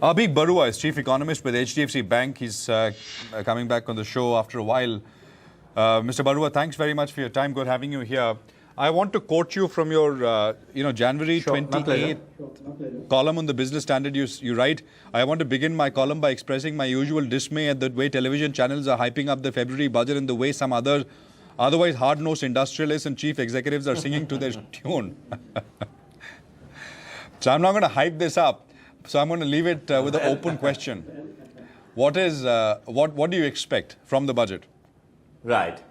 Abhi Barua is Chief Economist with HDFC Bank. He's coming back on the show after a while. Mr. Barua, thanks very much for your time. Good having you here. I want to quote you from your, January 28th column on the Business Standard. You write, I want to begin my column by expressing my usual dismay at the way television channels are hyping up the February budget and the way some otherwise hard-nosed industrialists and chief executives are singing to their tune. So I'm not going to hype this up. So I'm going to leave it with an open question. What do you expect from the budget? Right.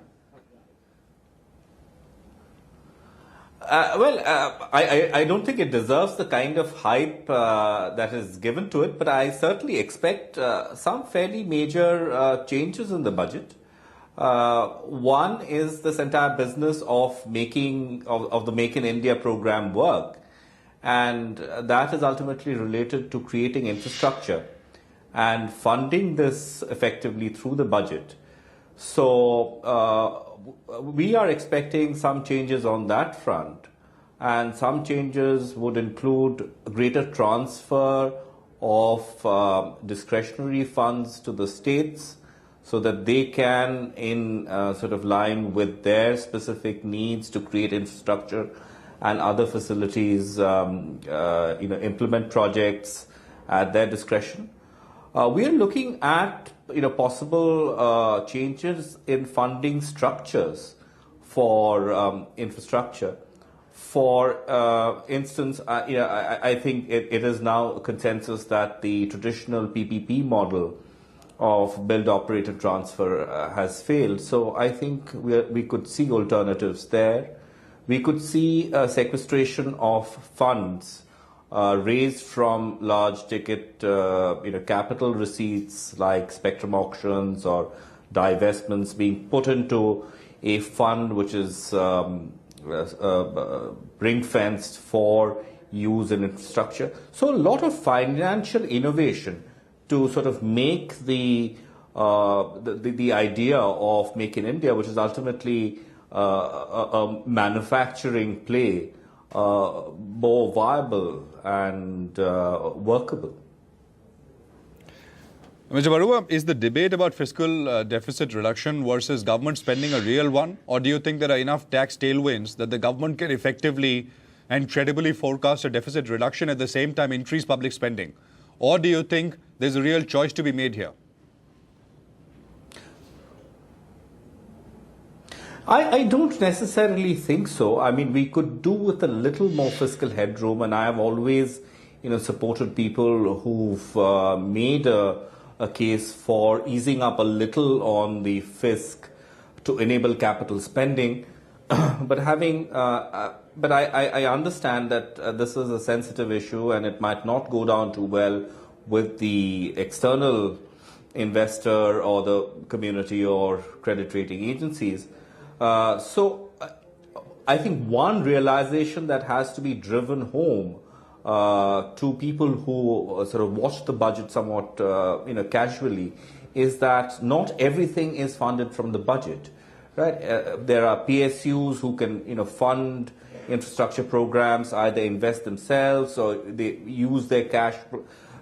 I don't think it deserves the kind of hype that is given to it, but I certainly expect some fairly major changes in the budget. One is this entire business of the Make in India program work. And that is ultimately related to creating infrastructure and funding this effectively through the budget. So we are expecting some changes on that front. And some changes would include greater transfer of discretionary funds to the states so that they can, in sort of line with their specific needs to create infrastructure and other facilities, implement projects at their discretion. We are looking at, possible changes in funding structures for infrastructure. For instance, I think it is now a consensus that the traditional PPP model of build, operate, and transfer has failed. So I think we could see alternatives there. We could see sequestration of funds raised from large ticket, capital receipts like spectrum auctions or divestments being put into a fund which is ring-fenced for use in infrastructure. So a lot of financial innovation to sort of make the idea of Make in India, which is ultimately a manufacturing play, more viable and workable. Mr. Barua, is the debate about fiscal deficit reduction versus government spending a real one? Or do you think there are enough tax tailwinds that the government can effectively and credibly forecast a deficit reduction at the same time increase public spending? Or do you think there's a real choice to be made here? I don't necessarily think so. I mean, we could do with a little more fiscal headroom, and I have always, supported people who've made a case for easing up a little on the fisc to enable capital spending. But I understand that this is a sensitive issue, and it might not go down too well with the external investor or the community or credit rating agencies. So I think one realization that has to be driven home to people who sort of watch the budget somewhat casually is that not everything is funded from the budget, right? There are PSUs who can fund infrastructure programs, either invest themselves or they use their cash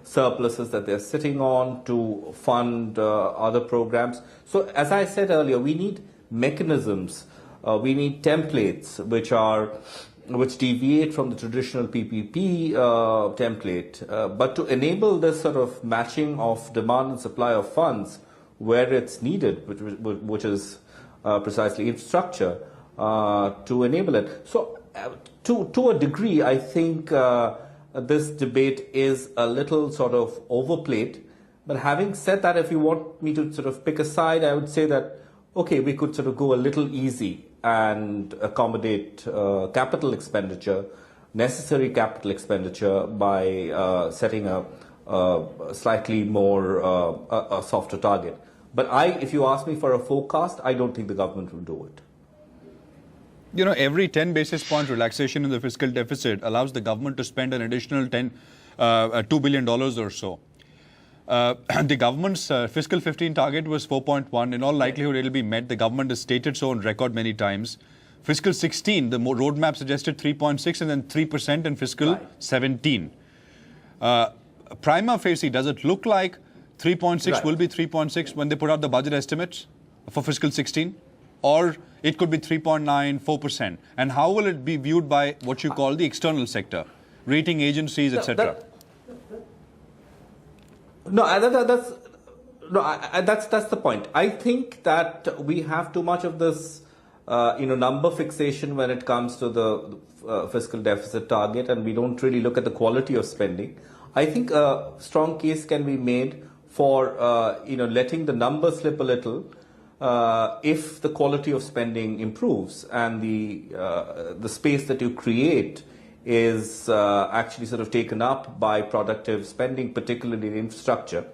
surpluses that they're sitting on to fund other programs. So as I said earlier, we need mechanisms, we need templates which deviate from the traditional PPP template, but to enable this sort of matching of demand and supply of funds where it's needed, which is precisely infrastructure, to enable it. So to a degree, I think this debate is a little sort of overplayed. But having said that, if you want me to sort of pick a side, I would say that okay, we could sort of go a little easy and accommodate capital expenditure, necessary capital expenditure by setting a slightly more a softer target. But if you ask me for a forecast, I don't think the government will do it. Every 10 basis point relaxation in the fiscal deficit allows the government to spend an additional $2 billion or so. The government's fiscal 15 target was 4.1. In all likelihood, it will be met. The government has stated so on record many times. Fiscal 16, the roadmap suggested 3.6 and then 3% in fiscal 17. prima facie, does it look like 3.6 Right. will be 3.6 when they put out the budget estimates for fiscal 16? Or it could be 3.9, 4%? And how will it be viewed by what you call the external sector, rating agencies, etc.? That's the point. I think that we have too much of this, number fixation when it comes to the fiscal deficit target, and we don't really look at the quality of spending. I think a strong case can be made for, letting the number slip a little if the quality of spending improves and the space that you create is actually sort of taken up by productive spending, particularly in infrastructure.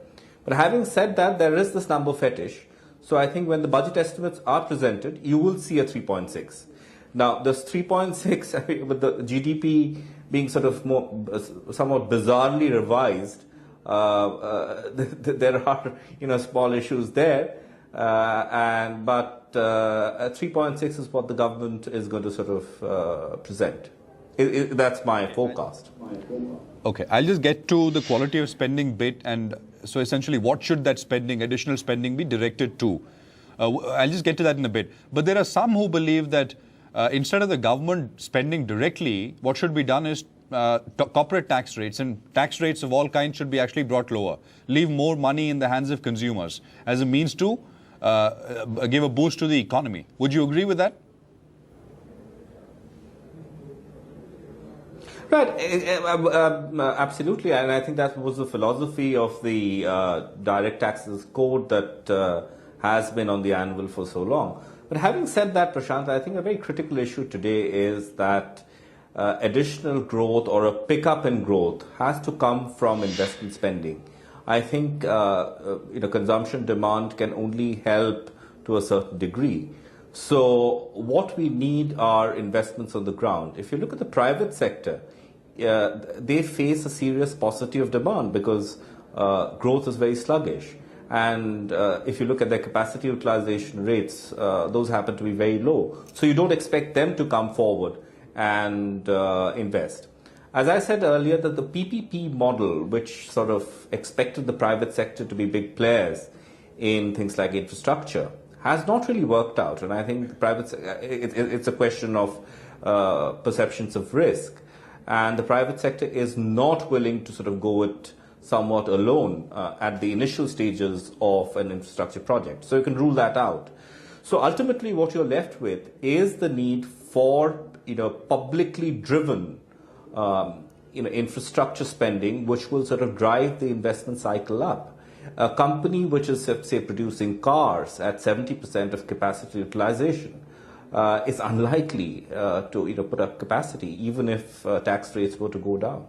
But having said that, there is this number fetish. So I think when the budget estimates are presented, you will see a 3.6. Now, this 3.6, I mean, with the GDP being sort of somewhat bizarrely revised, there are small issues there, but 3.6 is what the government is going to sort of present. That's my forecast. Okay, I'll just get to the quality of spending bit, and so essentially what should that spending, additional spending, be directed to? I'll just get to that in a bit. But there are some who believe that instead of the government spending directly, what should be done is corporate tax rates and tax rates of all kinds should be actually brought lower. Leave more money in the hands of consumers as a means to give a boost to the economy. Would you agree with that? Right, absolutely, and I think that was the philosophy of the direct taxes code that has been on the anvil for so long. But having said that, Prashant, I think a very critical issue today is that additional growth or a pickup in growth has to come from investment spending. I think consumption demand can only help to a certain degree. So what we need are investments on the ground. If you look at the private sector, they face a serious paucity of demand because growth is very sluggish. And if you look at their capacity utilization rates, those happen to be very low. So you don't expect them to come forward and invest. As I said earlier, that the PPP model, which sort of expected the private sector to be big players in things like infrastructure, has not really worked out. And I think the private it's a question of perceptions of risk. And the private sector is not willing to sort of go it somewhat alone at the initial stages of an infrastructure project. So you can rule that out. So ultimately what you're left with is the need for publicly driven infrastructure spending, which will sort of drive the investment cycle up. A company which is, say, producing cars at 70% of capacity utilization is unlikely to put up capacity, even if tax rates were to go down.